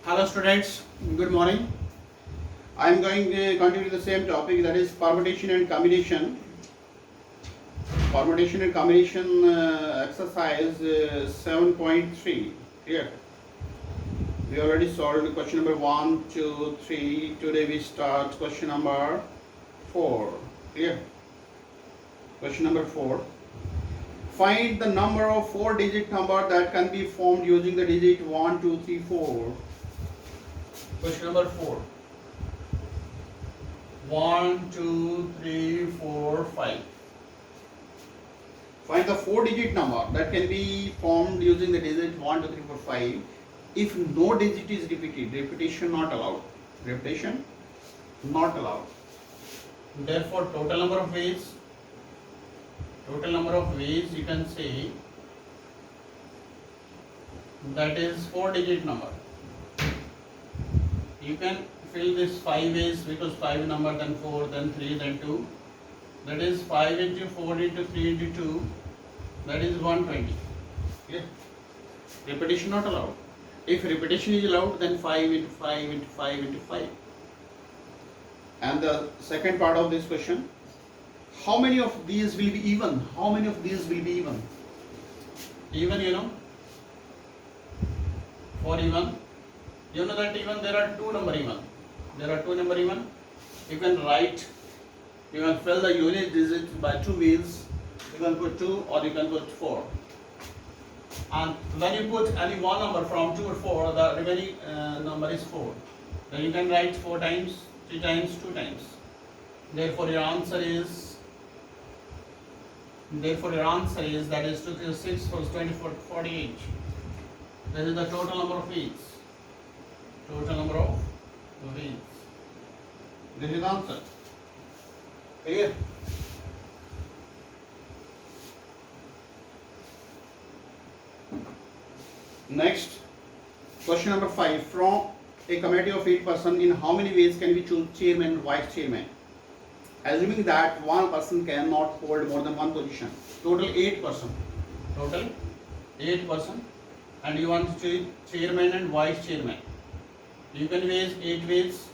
Hello students, good morning. I am going to continue the same topic, that is permutation and combination. Permutation and combination exercise 7.3. Here we already solved question number 1, 2, 3. Today we start question number 4. Here question number 4. Find the number of 4-digit number that can be formed using the digit 1, 2, 3, 4. Question number 4. 1, 2, 3, 4, 5. Find the 4-digit number that can be formed using the digit 1, 2, 3, 4, 5 if no digit is repeated. Repetition not allowed. Repetition not allowed. Therefore, total number of ways you can say that is 4-digit number. You can fill this 5 ways because 5 number, then 4, then 3, then 2. That is 5 into 4 into 3 into 2. That is 120. Yeah. Repetition not allowed. If repetition is allowed, then 5 into 5 into 5 into 5. And the second part of this question, how many of these will be even? How many of these will be even? Even, for even, you know that even there are two number even. There are two number even. You can fill the unit digit by 2 ways. You can put 2 or you can put 4. And when you put any one number from 2 or 4, the remaining number is 4. Then you can write 4 times, 3 times, 2 times. Therefore your answer is that is 2 to 6 plus 24, 48. This is the total number of ways. Total number of ways. This is the answer. Clear? Next, question number 5. From a committee of 8 persons, in how many ways can we choose chairman and vice chairman? Assuming that one person cannot hold more than one position. Total 8 persons. And you want to choose chairman and vice chairman. You can raise 8 ways,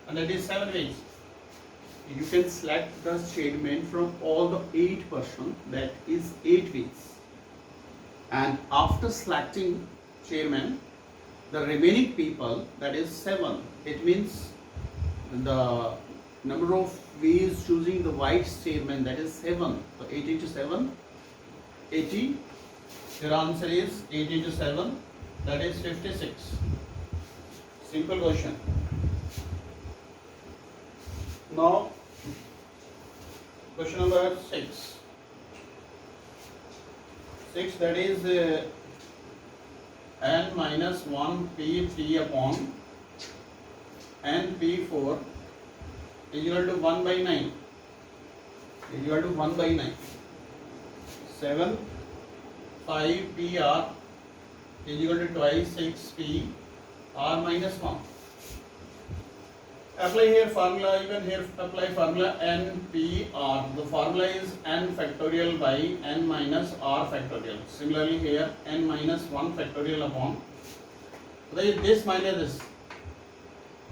and that is 7 ways. You can select the chairman from all the 8 persons, that is 8 ways. And after selecting chairman, the remaining people, that is 7. It means the number of ways choosing the vice chairman, that is 7. So 8 into 7, 80. Your answer is 8 into 7, that is 56. Simple question. Now, question number 6. 6, that is n minus 1 p3 upon n p4 is equal to 1 by 9. Is equal to 1 by 9. 7, 5 pr is equal to twice 6 p r minus 1. Apply here formula, you can here apply formula NPR. The formula is n factorial by n minus r factorial. Similarly here n minus 1 factorial upon this minus this,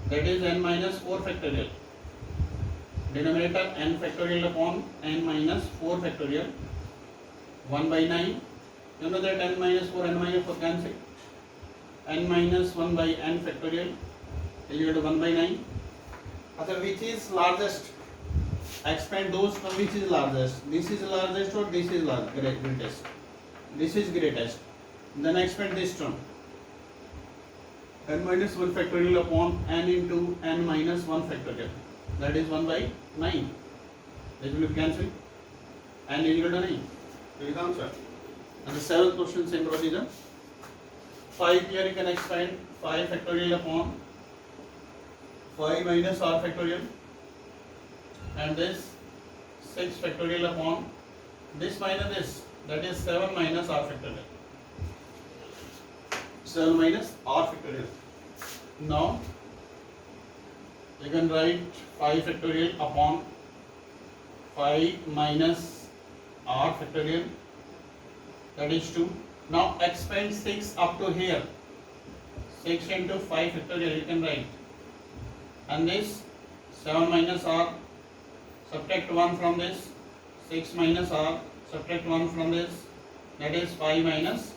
that is n minus 4 factorial. Denominator n factorial upon n minus 4 factorial. 1 by 9. You know that n minus 4 cancel. N minus 1 by n factorial is equal to 1 by 9. So which is largest? Expand those from which is largest. This is largest or this is greatest? This is greatest. Then expand this term. N minus 1 factorial upon n into n minus 1 factorial. That is 1 by 9. This will be cancelled. N is equal to 9. This is the answer. And the 7th question, same procedure. 5 here you can expand 5 factorial upon 5 minus r factorial, and this 6 factorial upon this minus this, that is 7 minus r factorial. 7 minus r factorial. Now you can write 5 factorial upon 5 minus r factorial, that is 2. Now expand 6 up to here. 6 into 5 factorial you can write, and this 7 minus r, subtract 1 from this, 6 minus r, subtract 1 from this, that is 5 minus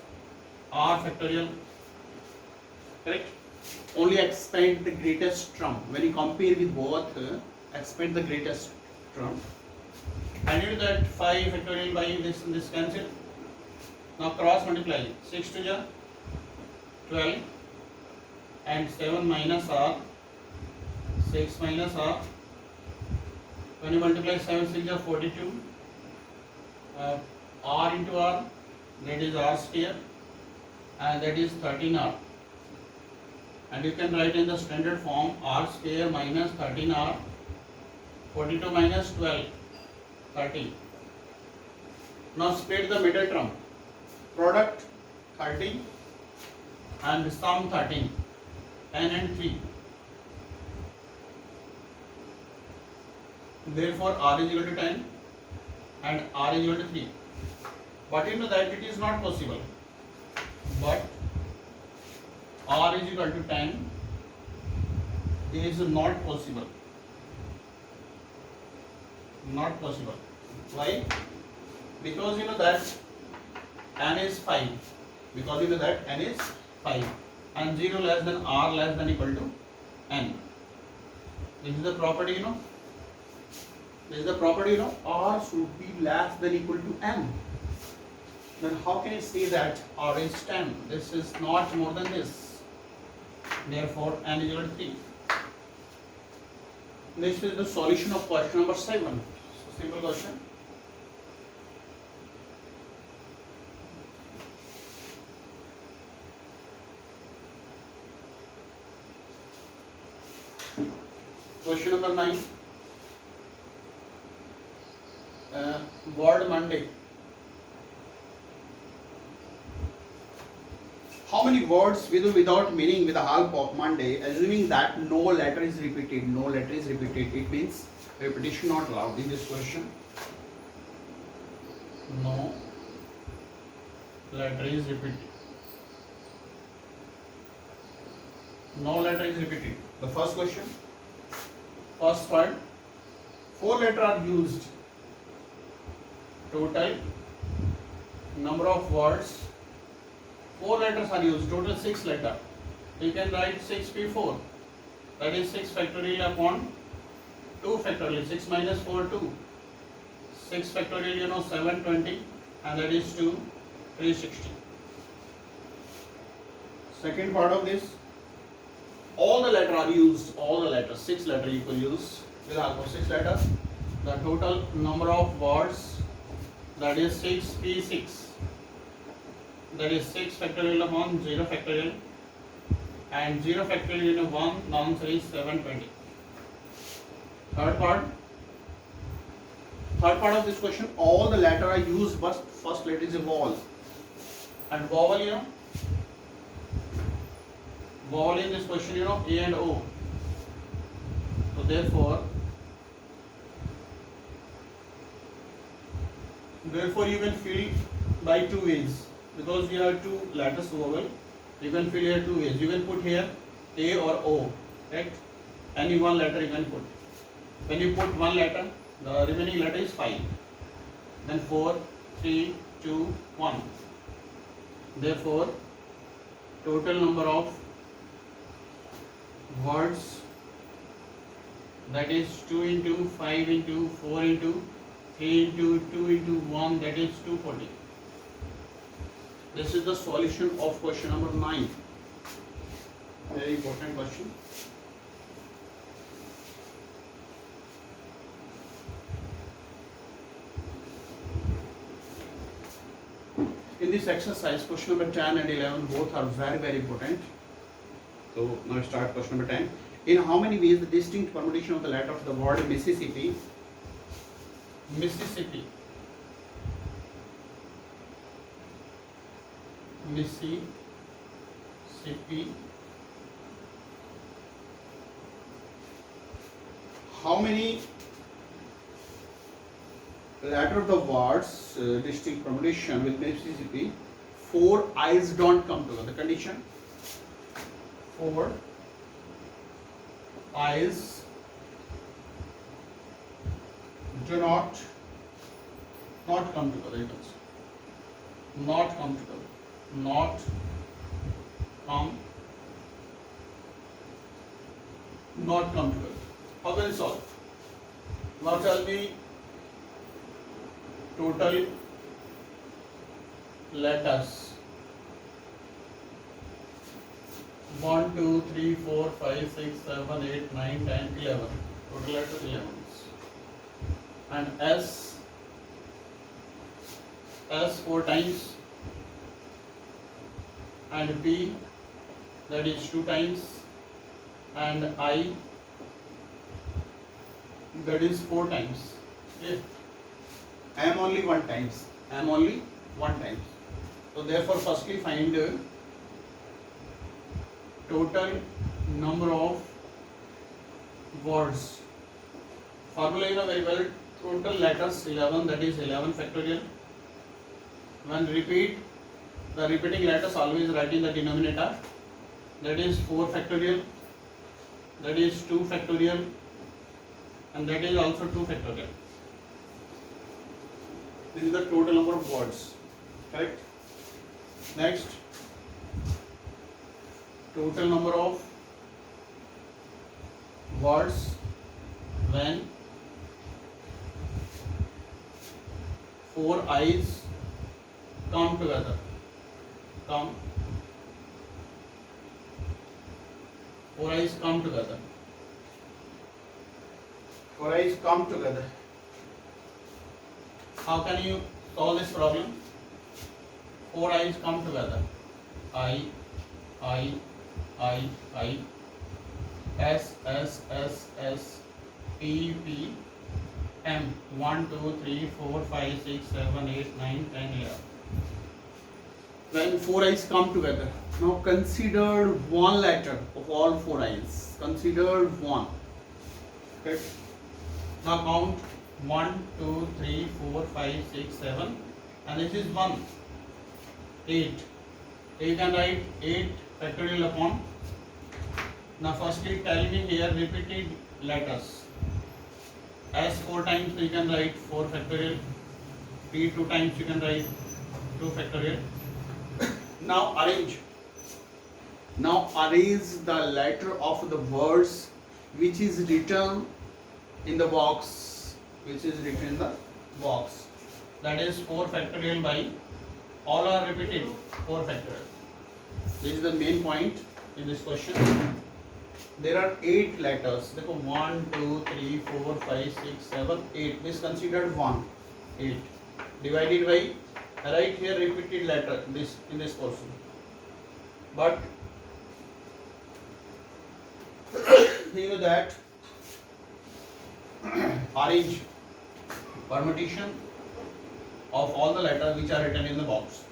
r factorial. Correct? Only expand the greatest term. When you compare with both, expand the greatest term. And you know that 5 factorial by this and this cancel. Now cross multiply. 6 to the 12 and 7 minus r, 6 minus r. When you multiply 7 6 is 42. R into r, that is r square, and that is 13r. And you can write in the standard form r square minus 13r, 42 minus 12, 30. Now split the middle term, product 30 and sum 13, 10 and 3. Therefore r is equal to 10 and r is equal to 3. But you know that it is not possible. But r is equal to 10 is not possible. Not possible. Why? Because you know that n is 5. Because you know that n is 5 and 0 less than r less than equal to n. This is the property, you know. This is the property, you know. R should be less than equal to n. Then how can you say that r is 10? This is not more than this. Therefore, n is equal to 3. This is the solution of question number 7. So, simple question. Question number 9. Word Monday. How many words with or without meaning with the help of Monday, assuming that no letter is repeated? No letter is repeated. It means repetition not allowed in this question. No letter is repeated. No letter is repeated. The first question. First part. 4 letters are used. Total number of words. 4 letters are used, total 6 letters. You can write 6p4, that is 6 factorial upon 2 factorial, 6 minus 4, 2. 6 factorial, you know, 720, and that is 2, 360. Second part of this, all the letters are used, all the letters, 6 letters you can use with almost 6 letters. The total number of words, that is 6p6. That is 6 factorial upon 0 factorial, and 0 factorial in 1, non-answer is 720. Third part of this question, all the letters are used, but first letter is a vowel. And vowel, you know, vowel in this question, you know, A and O. So therefore you can fill by 2 ways. Because we have 2 letters vowel, you can fill here 2 ways. You can put here A or O, right? Any one letter you can put. When you put one letter, the remaining letter is 5. Then 4, 3, 2, 1. Therefore, total number of words, that is 2 into 5 into 4 into 3 into 2 into 1, that is 240. This is the solution of question number 9. Very important question. In this exercise, question number 10 and 11 both are very, very important. So now start question number 10. In how many ways the distinct permutation of the letter of the word Mississippi, Mississippi, how many letter of the words distinct permutation with Mississippi? 4 eyes don't come together. The condition, 4 eyes do not come together. You can say not come together. Not come together. How will you solve? Now tell me total letters. 1, 2, 3, 4, 5, 6, 7, 8, 9, 10, 11. Total letters 11. And S 4 times, and B, that is 2 times, and I, that is 4 times. Okay. M only 1 times. So therefore firstly find total number of words. Formula you know very well. Total letters 11, that is 11 factorial. When repeat, the repeating letters always write in the denominator. That is 4 factorial, that is 2 factorial, and that is also 2 factorial. This is the total number of words. Correct? Next, total number of words when 4 eyes come together. 4 eyes come together. 4 eyes come together. How can you solve this problem? 4 eyes come together. I, S, P, M. 1, 2, 3, 4, 5, 6, 7, 8, 9, 10, 11. When 4 eyes come together, now consider one letter of all 4 eyes. Consider one. Okay. Now count 1, 2, 3, 4, 5, 6, 7, and this is 1. 8. You can write 8 factorial upon. Now firstly tell me here repeated letters. S 4 times you can write 4 factorial. P 2 times you can write 2 factorial. Now arrange the letter of the words which is written in the box. That is 4 factorial by all are repeated 4 factorial. This is the main point in this question. There are 8 letters. Look, 1, 2, 3, 4, 5, 6, 7, 8. This is considered 1. 8 divided by, right here repeated letter in this portion. But you know that arrange permutation of all the letters which are written in the box.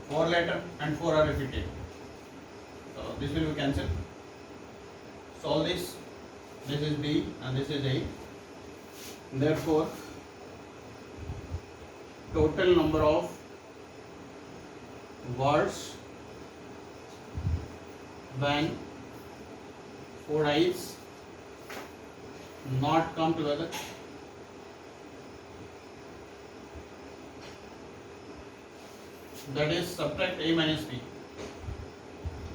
4 letters and 4 are repeated. So this will be cancelled. Solve this. This is B and this is A. Therefore, total number of words when 4 eyes not come together. That is subtract A minus B.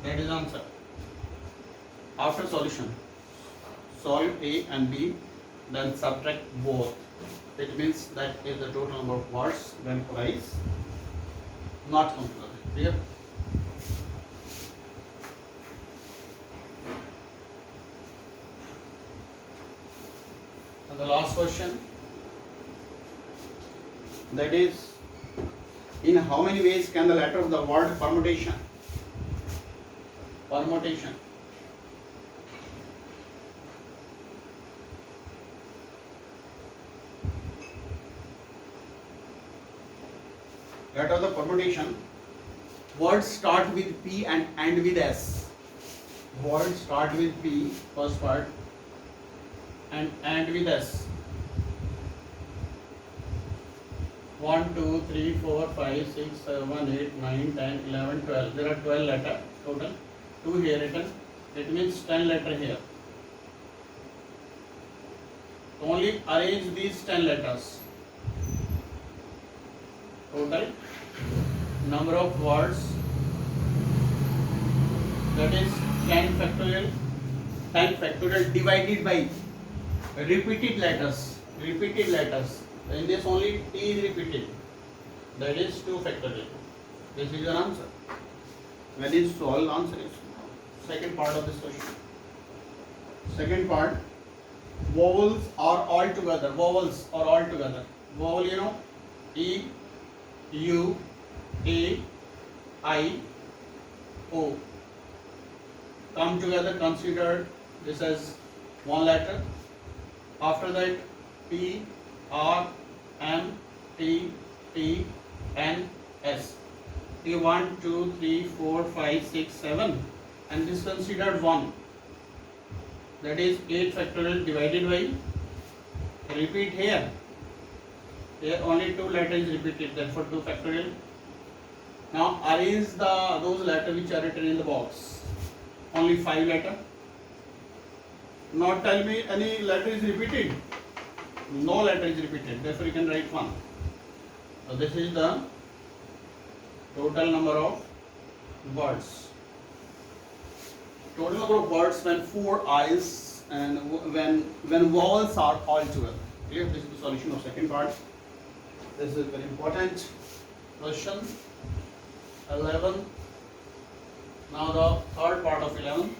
That is answer. After solution, solve A and B, then subtract both. It means that is the total number of words when 4 eyes not come together. Clear? And the last question, that is, in how many ways can the letter of the word permutation? Letter of the permutation. Words start with P and end with S. Words start with P, first part, and end with S. 1, 2, 3, 4, 5, 6, 7, 8, 9, 10, 11, 12. There are 12 letters total. 2 here written, it means 10 letter here. Only arrange these 10 letters. Total number of words, that is 10 factorial. 10 factorial divided by repeated letters. Repeated letters. In this only T is repeated. That is 2 factorial. This is your answer. When you solve, answer is second part of this question. Second part, vowels are all together. Vowels are all together. Vowel, you know, E, U, A, I, O. Come together, consider this as one letter. After that, P, R, M, T, P, N, S. 1, 2, 3, 4, 5, 6, 7, and this considered 1. That is 8 factorial divided by, repeat here. Here only 2 letters is repeated, therefore 2 factorial. Now arrange those letters which are written in the box. Only 5 letters. Not tell me any letter is repeated. No letter is repeated, therefore you can write 1. So this is the total number of words. Total number of words when 4 eyes and when vowels are all together. Clear? This is the solution of second part. This is a very important question. 11. Now the third part of 11.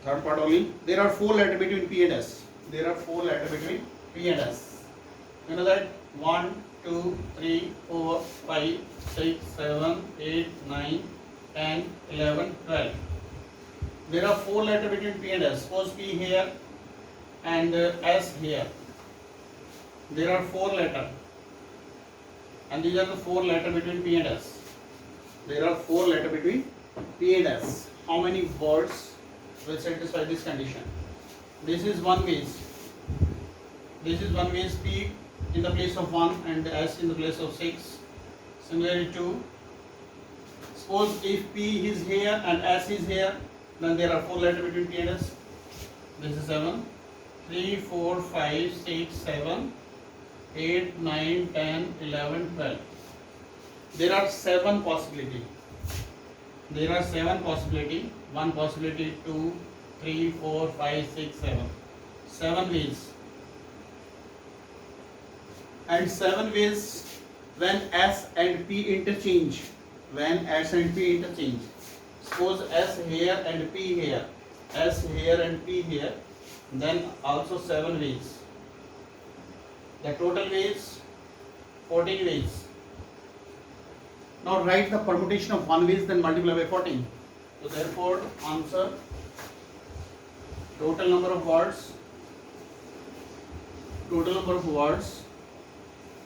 Third part only. There are 4 letters between P and S. There are 4 letters between P and S. You know that? 1, 2, 3, 4, 5, 6, 7, 8, 9, 10, 11, 12. There are 4 letters between P and S. Suppose P here and S here. There are 4 letters. And these are the 4 letters between P and S. There are 4 letters between P and S. How many words will satisfy this condition? This is one case. This is one case, P in the place of 1 and S in the place of 6. Similarly 2. Suppose if P is here and S is here, then there are 4 letters between P and S. This is 7. 3, 4, 5, 6, 7, 8, 9, 10, 11, 12. There are 7 possibilities. There are 7 possibilities. 1 possibility, 2, 3, 4, 5, 6, 7. 7 ways. And 7 ways when S and P interchange. When S and P interchange. Suppose S here and P here. S here and P here. Then also 7 ways. The total ways 14 ways. Now write the permutation of 1 ways, then multiply by 14. So therefore answer, total number of words,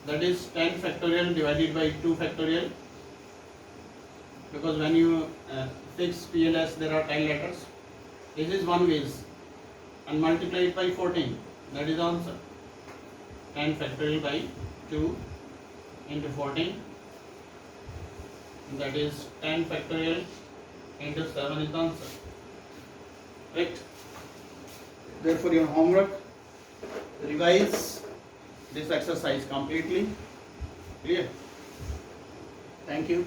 that is 10 factorial divided by 2 factorial, because when you fix P and S there are 10 letters. This is 1 ways and multiply it by 14. That is answer. 10 factorial by 2 into 14. That is 10 factorial into 7 is the answer. Right? Therefore your homework, revise this exercise completely. Clear? Thank you.